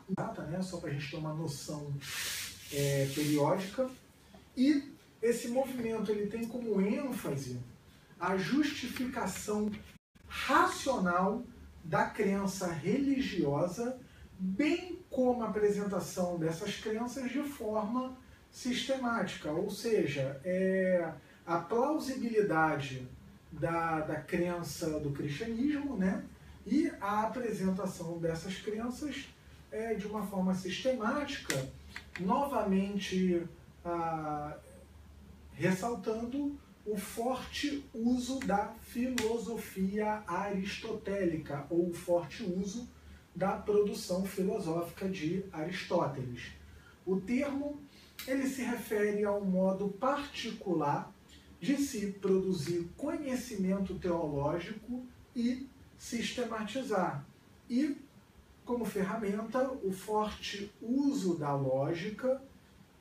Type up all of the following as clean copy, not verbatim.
data, né? Só para a gente ter uma noção periódica. E esse movimento ele tem como ênfase a justificação racional da crença religiosa, bem como a apresentação dessas crenças de forma sistemática, ou seja, a plausibilidade da crença do cristianismo, né? E a apresentação dessas crenças de uma forma sistemática, novamente ressaltando o forte uso da filosofia aristotélica, ou o forte uso da produção filosófica de Aristóteles. O termo ele se refere a um modo particular de se produzir conhecimento teológico e sistematizar. E, como ferramenta, o forte uso da lógica,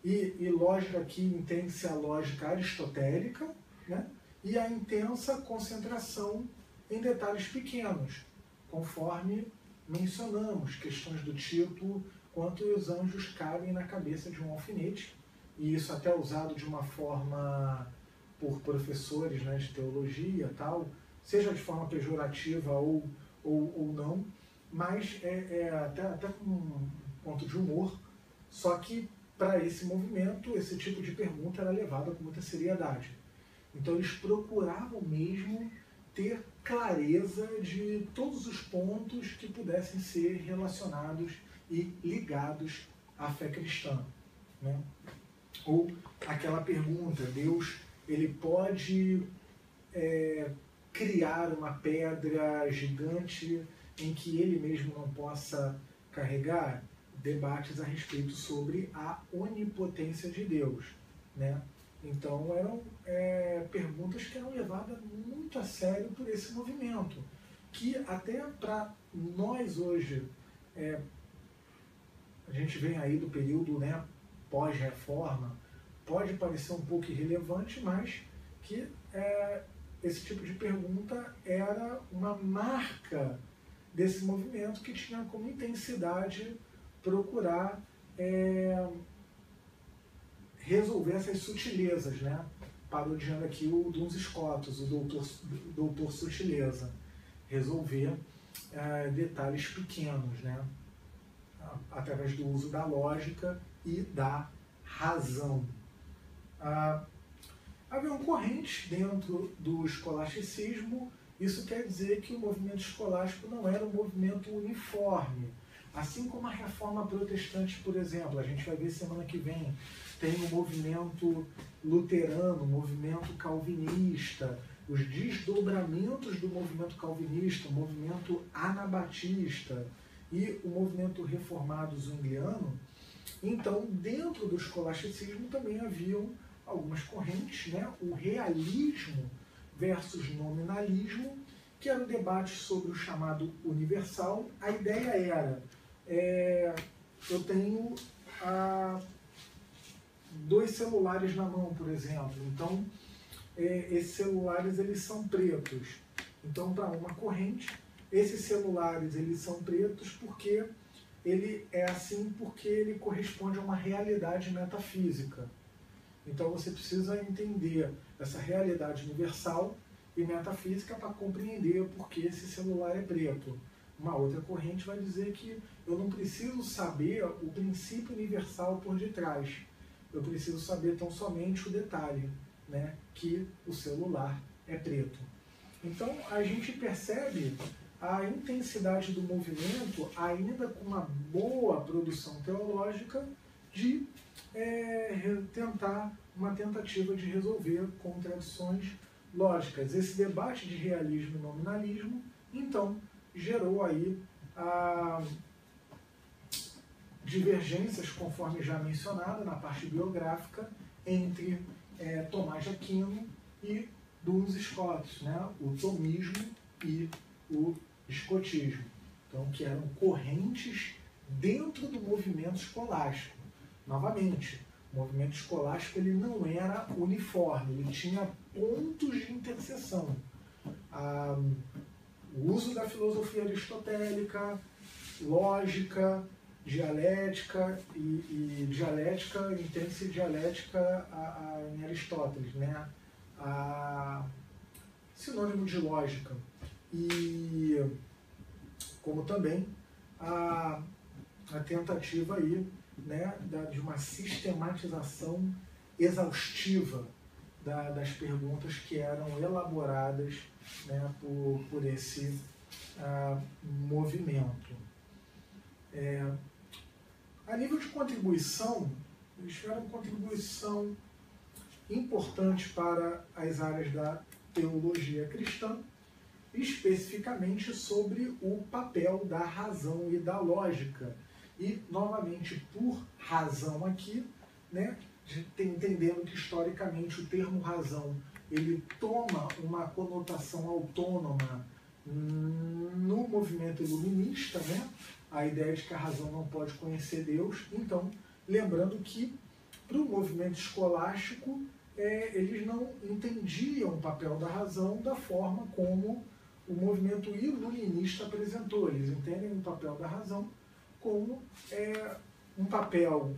e lógica aqui entende-se a lógica aristotélica, né? E a intensa concentração em detalhes pequenos, conforme mencionamos, questões do tipo quanto os anjos cabem na cabeça de um alfinete, e isso até usado de uma forma por professores, né, de teologia tal, seja de forma pejorativa ou não, mas até com um ponto de humor, só que para esse movimento, esse tipo de pergunta era levada com muita seriedade. Então eles procuravam mesmo ter clareza de todos os pontos que pudessem ser relacionados e ligados à fé cristã, né? Ou aquela pergunta, Deus ele pode criar uma pedra gigante em que ele mesmo não possa carregar? Debates a respeito sobre a onipotência de Deus, né? Então eram perguntas que eram levadas muito a sério por esse movimento, que até para nós hoje, a gente vem aí do período, né, pós-reforma, pode parecer um pouco irrelevante, mas que esse tipo de pergunta era uma marca desse movimento que tinha como intensidade procurar resolver essas sutilezas, né? Parodiando aqui o Duns Scotus, o doutor Sutileza, resolver detalhes pequenos, né? Através do uso da lógica e da razão. Haviam correntes dentro do escolasticismo. Isso quer dizer que o movimento escolástico não era um movimento uniforme. Assim como a reforma protestante, por exemplo, a gente vai ver semana que vem, tem o movimento luterano, o movimento calvinista, os desdobramentos do movimento calvinista, o movimento anabatista e o movimento reformado zwingliano. Então, dentro do escolasticismo também haviam algumas correntes, né? O realismo versus nominalismo, que era o debate sobre o chamado universal. A ideia era, eu tenho dois celulares na mão, por exemplo, então esses celulares eles são pretos. Então, para uma corrente, esses celulares eles são pretos porque ele é assim porque ele corresponde a uma realidade metafísica. Então você precisa entender essa realidade universal e metafísica para compreender por que esse celular é preto. Uma outra corrente vai dizer que eu não preciso saber o princípio universal por detrás. Eu preciso saber tão somente o detalhe, né, que o celular é preto. Então a gente percebe a intensidade do movimento, ainda com uma boa produção teológica, de tentar uma tentativa de resolver contradições lógicas. Esse debate de realismo e nominalismo, então, gerou aí divergências, conforme já mencionado na parte biográfica, entre Tomás de Aquino e Duns Scotus, né? O tomismo e o escotismo. Então, que eram correntes dentro do movimento escolástico. Novamente, o movimento escolástico ele não era uniforme, ele tinha pontos de interseção. O uso da filosofia aristotélica, lógica, dialética, e dialética entende-se dialética em Aristóteles, né? Sinônimo de lógica. E como também a tentativa aí, né, de uma sistematização exaustiva das perguntas que eram elaboradas, né, por esse movimento. A nível de contribuição, eles tiveram contribuição importante para as áreas da teologia cristã, especificamente sobre o papel da razão e da lógica. E, novamente, por razão aqui, né, entendendo que, historicamente, o termo razão ele toma uma conotação autônoma no movimento iluminista, né, a ideia de que a razão não pode conhecer Deus. Então, lembrando que, para o movimento escolástico, eles não entendiam o papel da razão da forma como o movimento iluminista apresentou. Eles entendem o papel da razão como um papel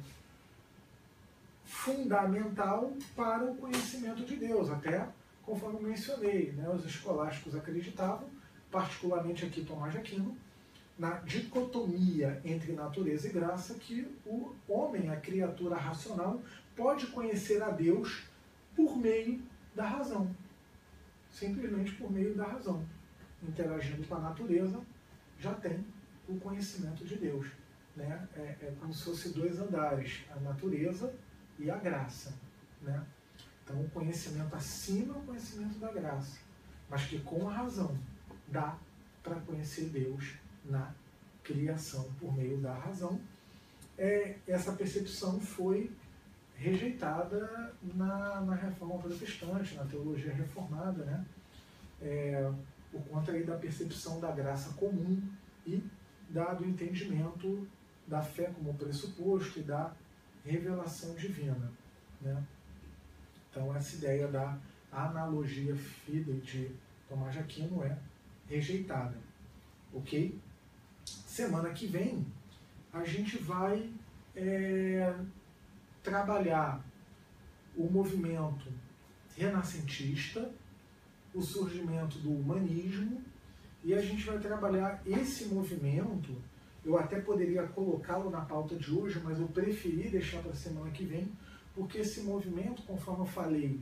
fundamental para o conhecimento de Deus, até conforme mencionei, né, os escolásticos acreditavam, particularmente aqui Tomás de Aquino, na dicotomia entre natureza e graça, que o homem, a criatura racional, pode conhecer a Deus por meio da razão, simplesmente por meio da razão. Interagindo com a natureza, já tem o conhecimento de Deus, né? É como se fossem dois andares, a natureza e a graça, né? Então, o conhecimento acima é o conhecimento da graça, mas que com a razão dá para conhecer Deus na criação por meio da razão. Essa percepção foi rejeitada na Reforma Protestante, na teologia reformada, né? Por conta aí da percepção da graça comum e do entendimento da fé como pressuposto e da revelação divina, né? Então, essa ideia da analogia fidei de Tomás de Aquino é rejeitada. Ok? Semana que vem, a gente vai trabalhar o movimento renascentista, o surgimento do humanismo, e a gente vai trabalhar esse movimento. Eu até poderia colocá-lo na pauta de hoje, mas eu preferi deixar para a semana que vem, porque esse movimento, conforme eu falei,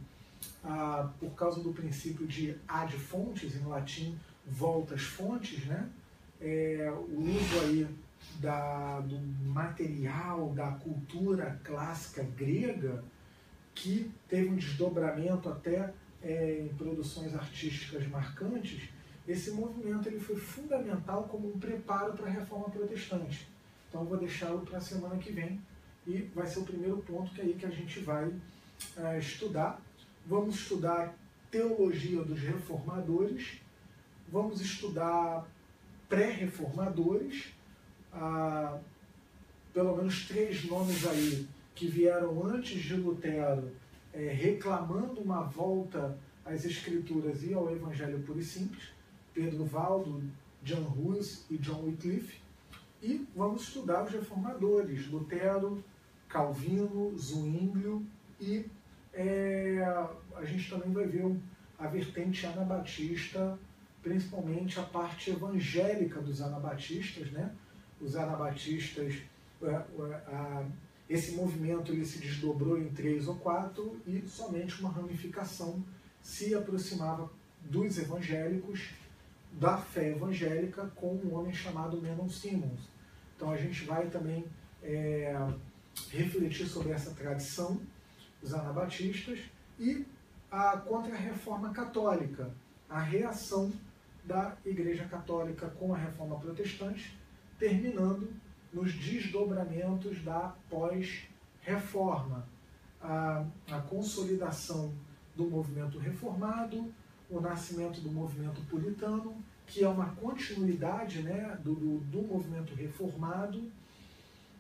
por causa do princípio de ad fontes, em latim, volta às fontes, né? O uso aí do material, da cultura clássica grega, que teve um desdobramento até em produções artísticas marcantes. Esse movimento ele foi fundamental como um preparo para a Reforma Protestante. Então eu vou deixá-lo para a semana que vem e vai ser o primeiro ponto que a gente vai estudar. Vamos estudar teologia dos reformadores, vamos estudar pré-reformadores, pelo menos 3 nomes aí que vieram antes de Lutero, reclamando uma volta às Escrituras e ao Evangelho puro e simples: Pedro Valdo, John Hus e John Wycliffe. E vamos estudar os reformadores: Lutero, Calvino, Zwinglio, e a gente também vai ver a vertente anabatista, principalmente a parte evangélica dos anabatistas, né? Os anabatistas, esse movimento ele se desdobrou em 3 ou 4 e somente uma ramificação se aproximava dos evangélicos, da fé evangélica, com um homem chamado Menon Simons. Então a gente vai também refletir sobre essa tradição dos anabatistas e a contra-reforma católica, a reação da Igreja Católica com a Reforma Protestante, terminando nos desdobramentos da pós-reforma, a consolidação do movimento reformado, o nascimento do movimento puritano, que é uma continuidade, né, do movimento reformado,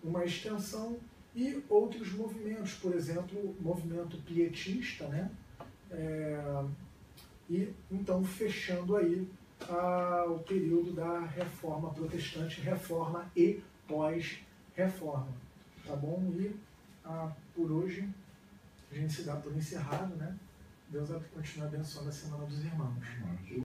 uma extensão, e outros movimentos, por exemplo, o movimento pietista, né? E então fechando aí o período da Reforma Protestante, reforma e pós-reforma. reforma. Tá bom? E por hoje a gente se dá por encerrado, né? Deus vai continuar abençoando a semana dos irmãos.